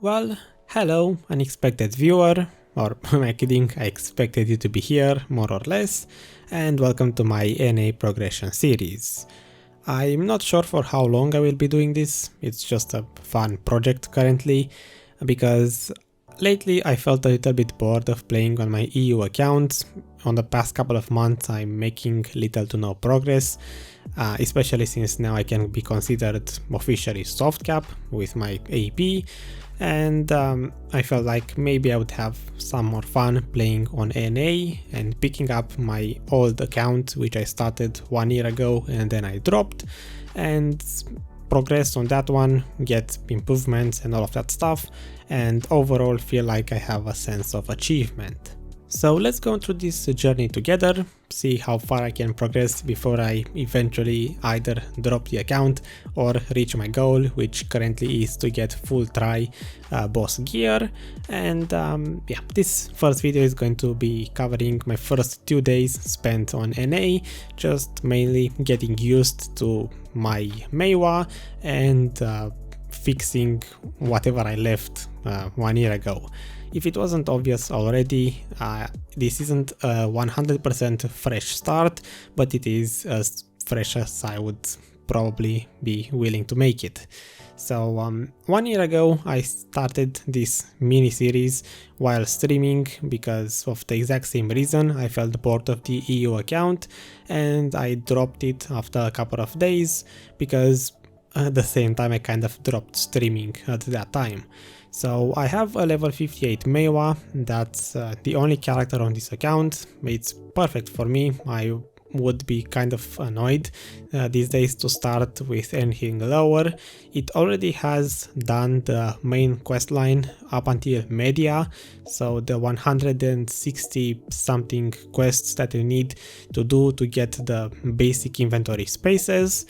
Well, hello, unexpected viewer, or am I kidding, I expected you to be here, more or less, and welcome to my NA progression series. I'm not sure for how long I will be doing this, it's just a fun project currently, because lately I felt a little bit bored of playing on my EU account. On the past couple of months I'm making little to no progress, especially since now I can be considered officially soft cap with my AP, and I felt like maybe I would have some more fun playing on NA and picking up my old account which I started 1 year ago and then I dropped, and progress on that one, get improvements and all of that stuff, and overall feel like I have a sense of achievement. So let's go through this journey together, see how far I can progress before I eventually either drop the account or reach my goal, which currently is to get full try boss gear. And yeah, this first video is going to be covering my first 2 days spent on NA, just mainly getting used to my Meiwa and fixing whatever I left 1 year ago. If it wasn't obvious already, this isn't a 100% fresh start, but it is as fresh as I would probably be willing to make it. So 1 year ago I started this mini series while streaming because of the exact same reason. I felt bored of the EU account and I dropped it after a couple of days because at the same time I kind of dropped streaming at that time. So I have a level 58 Meiwa, that's the only character on this account. It's perfect for me. I would be kind of annoyed these days to start with anything lower. It already has done the main quest line up until Media, so the 160 something quests that you need to do to get the basic inventory spaces.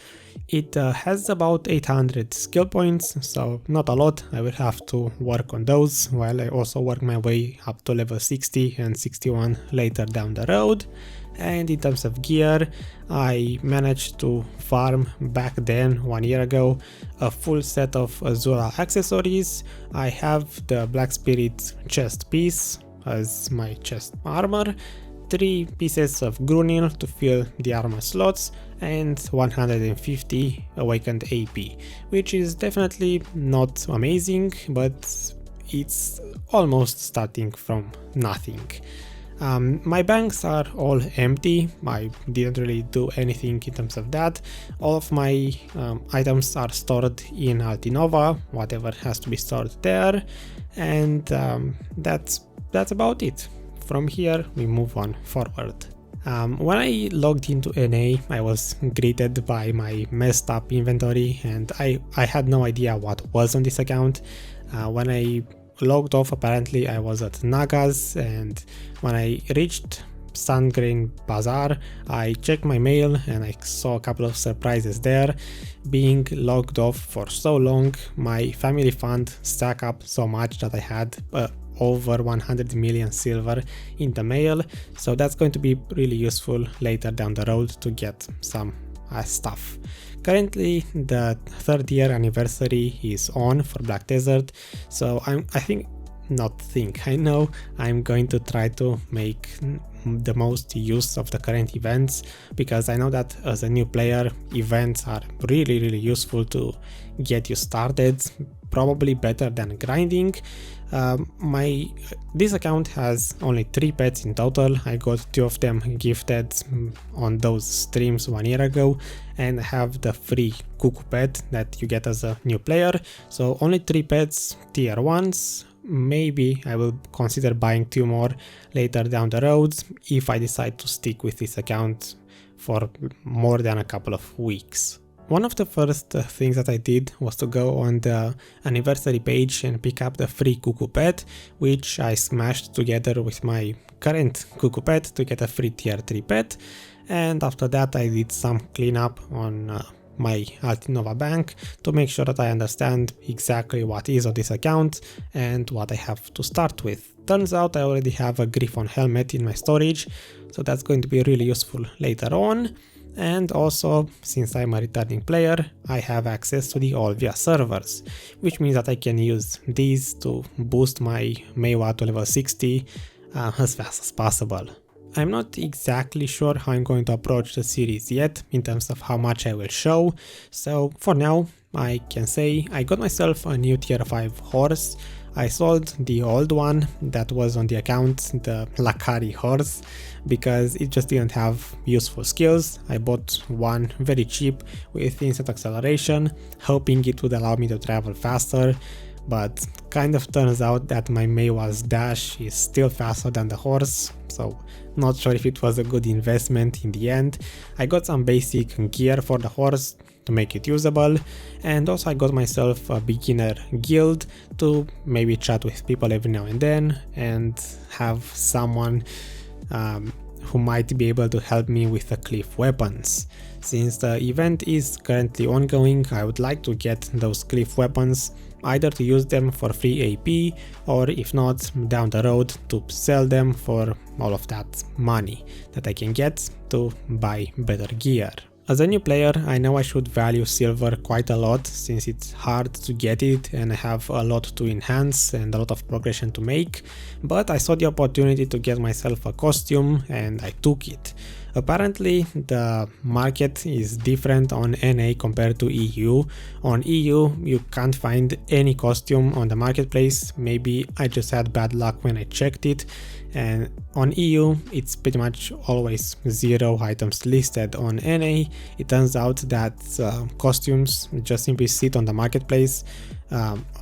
It has about 800 skill points, so not a lot. I will have to work on those while I also work my way up to level 60 and 61 later down the road. And in terms of gear, I managed to farm back then 1 year ago a full set of Azura accessories. I have the Black Spirit chest piece as my chest armor, 3 pieces of Grunil to fill the armor slots, and 150 awakened AP, which is definitely not amazing, but it's almost starting from nothing. My banks are all empty. I didn't really do anything in terms of that. All of my items are stored in Altinova, whatever has to be stored there, and that's about it. From here we move on forward. When I logged into NA, I was greeted by my messed up inventory and I had no idea what was on this account. When I logged off, apparently I was at Naga's, and when I reached Sandgrain Bazaar, I checked my mail and I saw a couple of surprises there. Being logged off for so long, my family fund stacked up so much that I had over 100 million silver in the mail, so that's going to be really useful later down the road to get some stuff. Currently the 3rd year anniversary is on for Black Desert, so I know I'm going to try to make the most use of the current events, because I know that as a new player events are really useful to get you started, probably better than grinding. This account has only 3 pets in total. I got 2 of them gifted on those streams 1 year ago, and I have the free cuckoo pet that you get as a new player. So only 3 pets, tier 1s. Maybe I will consider buying 2 more later down the road if I decide to stick with this account for more than a couple of weeks. One of the first things that I did was to go on the anniversary page and pick up the free cuckoo pet, which I smashed together with my current cuckoo pet to get a free tier 3 pet. And after that I did some cleanup on my Altinova bank to make sure that I understand exactly what is on this account and what I have to start with. Turns out I already have a Griffon helmet in my storage, so that's going to be really useful later on. and also, since I'm a returning player, I have access to the all via servers, which means that I can use these to boost my Meiwa to level 60 as fast as possible. I'm not exactly sure how I'm going to approach the series yet in terms of how much I will show, so for now I can say I got myself a new tier 5 horse. I sold the old one that was on the account, the Lakari horse, because it just didn't have useful skills. I bought one very cheap with instant acceleration, hoping it would allow me to travel faster, but kind of turns out that my Meiwa's dash is still faster than the horse, so not sure if it was a good investment in the end. I got some basic gear for the horse to make it usable, and also I got myself a beginner guild to maybe chat with people every now and then and have someone who might be able to help me with the cliff weapons. Since the event is currently ongoing, I would like to get those cliff weapons, either to use them for free AP, or if not, down the road to sell them for all of that money that I can get to buy better gear. As a new player, I know I should value silver quite a lot since it's hard to get it and I have a lot to enhance and a lot of progression to make, but I saw the opportunity to get myself a costume and I took it. Apparently the market is different on NA compared to EU. On EU you can't find any costume on the marketplace, maybe I just had bad luck when I checked it, and on EU it's pretty much always 0 items listed. On NA it turns out that costumes just simply sit on the marketplace,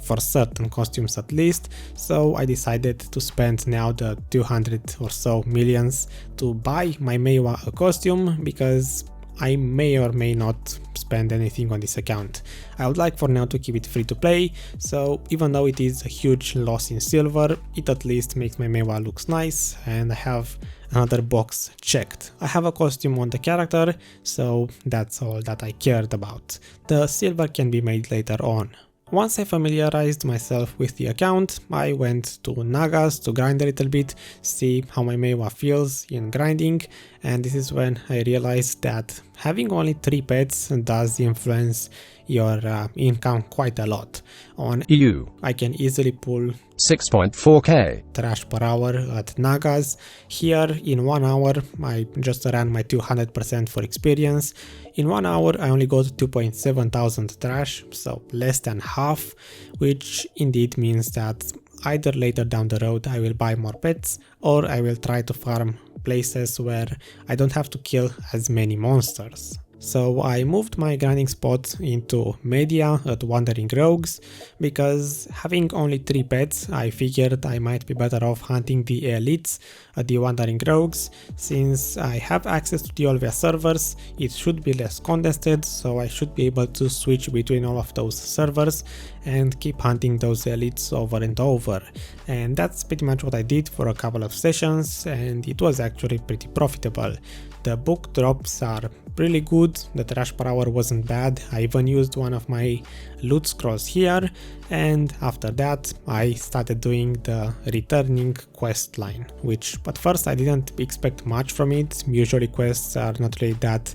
for certain costumes at least, so I decided to spend now the 200 or so millions to buy my Meiwa a costume, because I may or may not spend anything on this account. I would like for now to keep it free to play, so even though it is a huge loss in silver, it at least makes my Meiwa looks nice and I have another box checked. I have a costume on the character, so that's all that I cared about. The silver can be made later on. Once I familiarized myself with the account, I went to Nagas to grind a little bit, see how my Meiwa feels in grinding, and this is when I realized that having only 3 pets does influence your income quite a lot. On EU, I can easily pull 6.4k trash per hour at Nagas. Here in 1 hour I just ran my 200% for experience. In 1 hour I only got 2.7 thousand trash, so less than half, which indeed means that either later down the road I will buy more pets, or I will try to farm places where I don't have to kill as many monsters. So I moved my grinding spot into Media at Wandering Rogues, because having only 3 pets I figured I might be better off hunting the elites at the Wandering Rogues. Since I have access to the Olvia servers, it should be less congested, so I should be able to switch between all of those servers and keep hunting those elites over and over. And that's pretty much what I did for a couple of sessions, and it was actually pretty profitable. The book drops are really good, the trash per hour wasn't bad, I even used one of my loot scrolls here, and after that I started doing the returning quest line, which at first I didn't expect much from it. Usually quests are not really that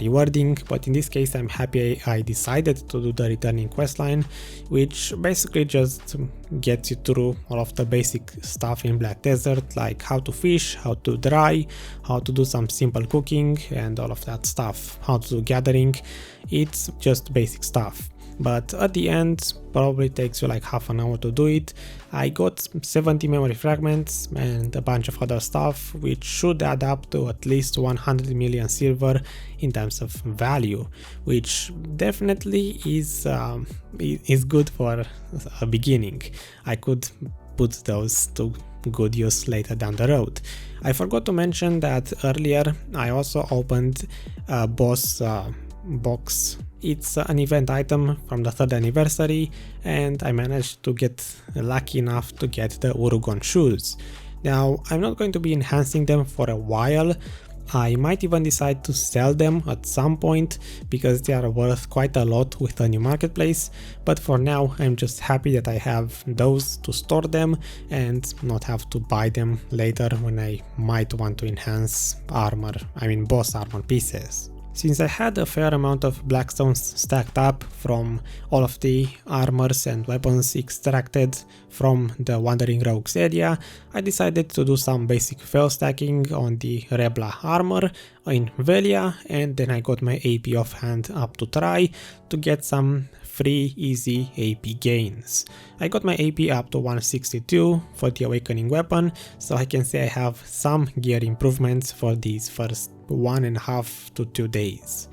rewarding, but in this case I'm happy I decided to do the returning questline, which basically just gets you through all of the basic stuff in Black Desert, like how to fish, how to dry, how to do some simple cooking and all of that stuff, how to do gathering. It's just basic stuff. But at the end probably takes you like half an hour to do it. I got 70 memory fragments and a bunch of other stuff, which should add up to at least 100 million silver in terms of value, which definitely is good for a beginning. I could put those to good use later down the road. I forgot to mention that earlier I also opened a boss box. It's an event item from the 3rd anniversary, and I managed to get lucky enough to get the Urugon shoes. Now I'm not going to be enhancing them for a while. I might even decide to sell them at some point, because they are worth quite a lot with the new marketplace, but for now I'm just happy that I have those to store them and not have to buy them later when I might want to enhance armor, I mean boss armor pieces. Since I had a fair amount of blackstones stacked up from all of the armors and weapons extracted from the Wandering Rogues area, I decided to do some basic fail stacking on the Rebla armor in Velia, and then I got my AP offhand up to try to get some free easy AP gains. I got my AP up to 162 for the Awakening weapon, so I can say I have some gear improvements for these first 1.5 to 2 days.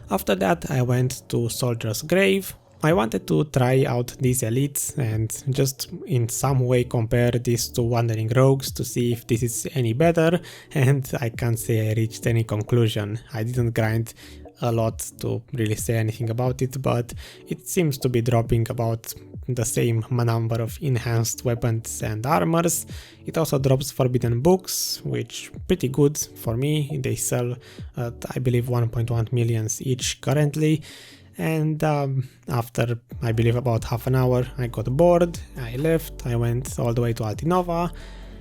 After that I went to Soldier's Grave. I wanted to try out these elites and just in some way compare this to Wandering Rogues to see if this is any better, and I can't say I reached any conclusion. I didn't grind a lot to really say anything about it, but it seems to be dropping about the same number of enhanced weapons and armors. It also drops forbidden books, which pretty good for me. They sell at I believe 1.1 millions each currently. And after I believe about half an hour I got bored, I left, I went all the way to Altinova.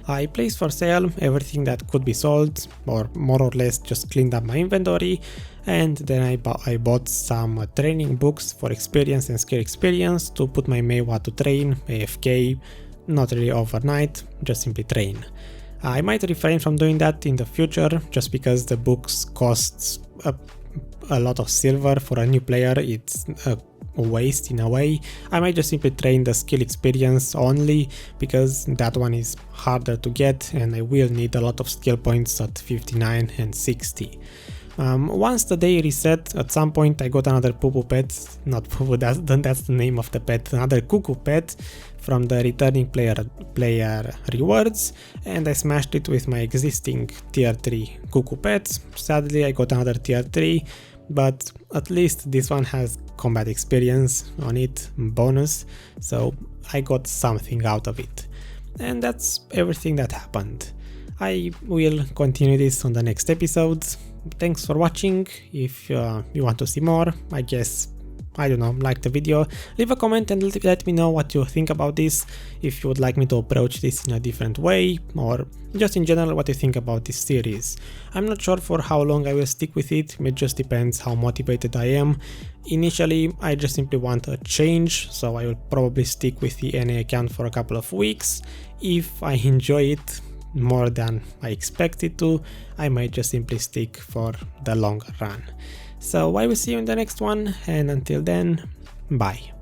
I placed for sale everything that could be sold, or more or less just cleaned up my inventory, and then I bought some training books for experience and skill experience to put my Meiwa to train, AFK, not really overnight, just simply train. I might refrain from doing that in the future just because the books cost a lot of silver. For a new player it's a waste in a way. I might just simply train the skill experience only because that one is harder to get and I will need a lot of skill points at 59 and 60. Once the day reset, at some point I got another poo-poo pet, not poo-poo, that's the name of the pet, another cuckoo pet from the returning player rewards, and I smashed it with my existing tier 3 cuckoo pet. Sadly I got another tier 3, but at least this one has combat experience on it, bonus, so I got something out of it. And that's everything that happened. I will continue this on the next episode. Thanks for watching. If you want to see more, I guess, I don't know, like the video, leave a comment and let me know what you think about this, if you would like me to approach this in a different way, or just in general what you think about this series. I'm not sure for how long I will stick with it, it just depends how motivated I am. Initially I just simply want a change, so I will probably stick with the NA account for a couple of weeks. If I enjoy it more than I expected to, I might just simply stick for the longer run. So I will see you in the next one, and until then, bye.